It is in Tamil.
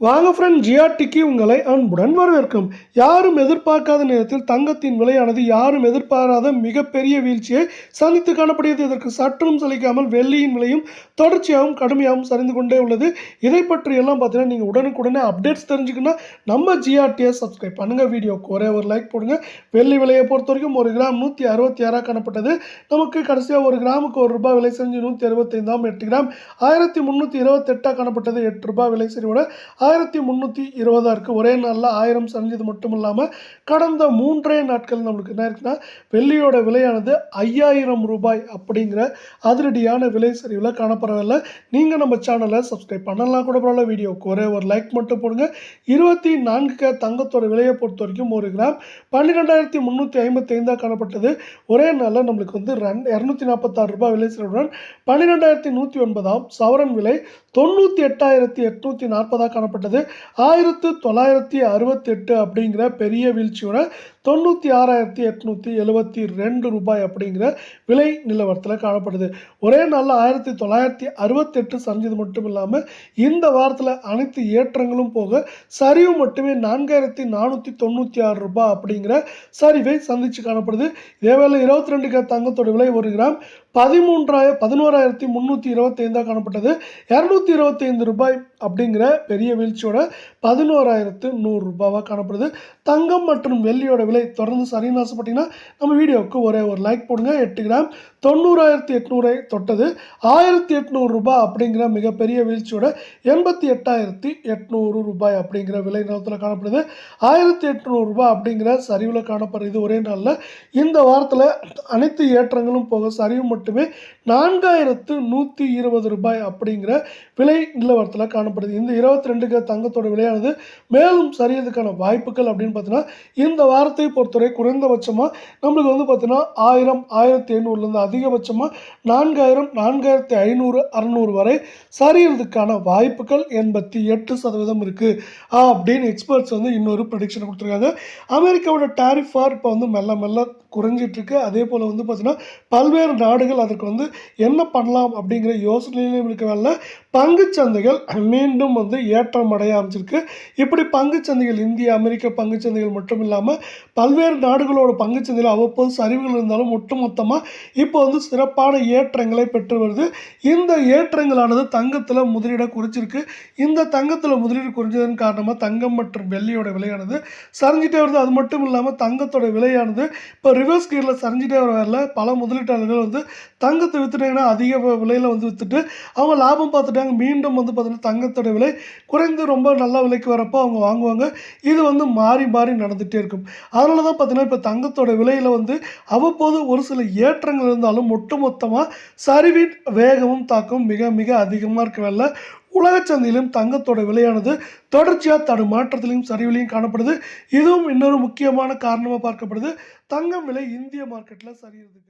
வாங்க ஃப்ரெண்ட், ஜிஆர்டிக்கு உங்களை அன்புடன் வரவேற்கும். யாரும் எதிர்பார்க்காத நேரத்தில் தங்கத்தின் விலையானது யாரும் எதிர்பாராத மிகப்பெரிய வீழ்ச்சியை சந்தித்து காணப்படுகிறது. இதற்கு சற்றும் சலிக்காமல் வெள்ளியின் விலையும் தொடர்ச்சியாகவும் கடுமையாகவும் சரிந்து கொண்டே உள்ளது. இதை பற்றி எல்லாம் பார்த்தீங்கன்னா நீங்கள் உடனுக்குடனே அப்டேட்ஸ் தெரிஞ்சுக்கணும். நம்ம ஜிஆர்டியை சப்ஸ்கிரைப் பண்ணுங்கள். வீடியோக்கு ஒரே ஒரு லைக் போடுங்க. வெள்ளி விலையை பொறுத்த வரைக்கும் ஒரு கிராம் 166 காணப்பட்டது. நமக்கு கடைசியாக ஒரு கிராமுக்கு ₹1 விலை செஞ்சு 165. 8 கிராம் 1328 காணப்பட்டது. ₹8 விலை சரிவோட 1320 இருக்குது. ஒரே நாளில் 1000 சரிஞ்சது மட்டும் இல்லாமல் கடந்த 3 நாட்கள் நம்மளுக்கு என்ன இருக்குன்னா வெள்ளியோட விலையானது ₹5000 அப்படிங்கிற அதிரடியான விலை சரிவில் காணப்படவில்லை. நீங்கள் நம்ம சேனலை சப்ஸ்கிரைப் பண்ணலாம் கூட பரவாயில்ல. வீடியோக்கு ஒரே ஒரு லைக் மட்டும் போடுங்க. 24K தங்கத்தோட விலையை பொறுத்த வரைக்கும் ஒரு கிராம் 12355 காணப்பட்டது. ஒரே நாளில் நம்மளுக்கு வந்து ₹246 விலை சரிவுடன் 12109 சவரன் விலை 98,840 காணப்பட்டது. 1968 அப்படிங்கிற பெரிய வீழ்ச்சியோட ₹96,872 அப்படிங்கிற விலை நிலவரத்தில் காணப்படுது. ஒரே நாளில் 1968 சரிஞ்சது மட்டும் இல்லாமல் இந்த வாரத்தில் அனைத்து ஏற்றங்களும் போக சரிவு மட்டுமே ₹4,496 அப்படிங்கிற சரிவை சந்திச்சு காணப்படுது. இதேவேளை 22K தங்கத்தோட விலை ஒரு கிராம் 11,325 காணப்பட்டது. ₹225 அப்படிங்கிற பெரிய வீழ்ச்சியோட ₹11,100 காணப்படுது. தங்கம் மற்றும் வெள்ளியோட விலை தொடர்ந்து சரின்னு ஆசைப்பட்டீங்கன்னா நம்ம வீடியோவுக்கு ஒரே ஒரு லைக் போடுங்க. 8 கிராம் 90,800 தொட்டது. ₹1,800 அப்படிங்கிற மிகப்பெரிய வீழ்ச்சியோட ₹88,800 அப்படிங்கிற விலை நிலத்தில் காணப்படுது. ₹1,800 அப்படிங்கிற சரிவில் காணப்படுறது. ஒரே நாளில் இந்த வாரத்தில் அனைத்து ஏற்றங்களும் போக சரிவு மட்டுமே ₹4,120 அப்படிங்கிற விலை நிலவரத்தில் காணப்படுது. இந்த 22K தங்கத்தோட விலையானது மேலும் சரியதுக்கான வாய்ப்புகள் அப்படின்னு பார்த்தீங்கன்னா இந்த வாரத்தை பொறுத்தவரை குறைந்தபட்சமாக நம்மளுக்கு வந்து பார்த்தீங்கன்னா 1000 1700 அதிகபட்சமாக 4000 4500 600 வரை சரியறதுக்கான வாய்ப்புகள் 88% இருக்குது அப்படின்னு எக்ஸ்பர்ட்ஸ் வந்து இன்னொரு ப்ரெடிக்ஷன் கொடுத்துருக்காங்க. அமெரிக்காவோட டாரிஃப் வார் இப்போ வந்து மெல்ல மெல்ல குறைஞ்சிட்டு இருக்கு. அதே போல் வந்து பார்த்தீங்கன்னா பல்வேறு நாடுகள் அதற்கு வந்து என்ன பண்ணலாம் அப்படிங்கிற யோசனையிலும் இருக்கவில்லை. பங்குச்சந்தைகள் மீண்டும் வந்து ஏற்றம் அடைய ஆரம்பிச்சிருக்கு. இப்படி பங்குச்சந்தைகள் இந்திய அமெரிக்க பங்குச்சந்தைகள் மட்டும் இல்லாமல் பல்வேறு நாடுகளோட பங்குச்சந்தையில் அவ்வப்போது சரிவுகள் இருந்தாலும் ஒட்டுமொத்தமாக இப்போ வந்து சிறப்பான ஏற்றங்களை பெற்று வருது. இந்த ஏற்றங்களானது தங்கத்தில் முதலீடை குறைச்சிருக்கு. இந்த தங்கத்தில் முதலீடு குறைஞ்சதன் காரணமாக தங்கம் மற்றும் வெள்ளியோட விலையானது சரிஞ்சிட்டே வருது. அது மட்டும் இல்லாமல் தங்கத்தோட விலையானது இப்போ ரிவர்ஸ் கியரில் சரிஞ்சிட்டே வரல. பல முதலீட்டாளர்கள் வந்து தங்கத்தை விற்றுட்டாங்கன்னா அதிக விலையில் வந்து விற்றுட்டு அவங்க லாபம் பார்த்துட்டாங்க. மீண்டும் வந்து பார்த்தீங்கன்னா தங்கத்தோட விலை குறைந்து ரொம்ப நல்ல விலைக்கு வரப்போ அவங்க வாங்குவாங்க. இது வந்து மாறி மாறி நடந்துகிட்டே இருக்கும். அதனால தான் பார்த்தீங்கன்னா இப்போ தங்கத்தோட விலையில் வந்து அவ்வப்போது ஒரு சில ஏற்றங்கள் இருந்தாலும் ஒட்டுமொத்தமாக சரிவின் வேகமும் தாக்கமும் மிக மிக அதிகமாக இருக்கவில்லை. உலகச்சந்தையிலும் தங்கத்தோட விலையானது தொடர்ச்சியாக தடுமாற்றத்திலையும் சரிவிலையும் காணப்படுது. இதுவும் இன்னொரு முக்கியமான காரணமாக பார்க்கப்படுது. தங்கம் விலை இந்திய மார்க்கெட்டில் சரியிறதுக்கு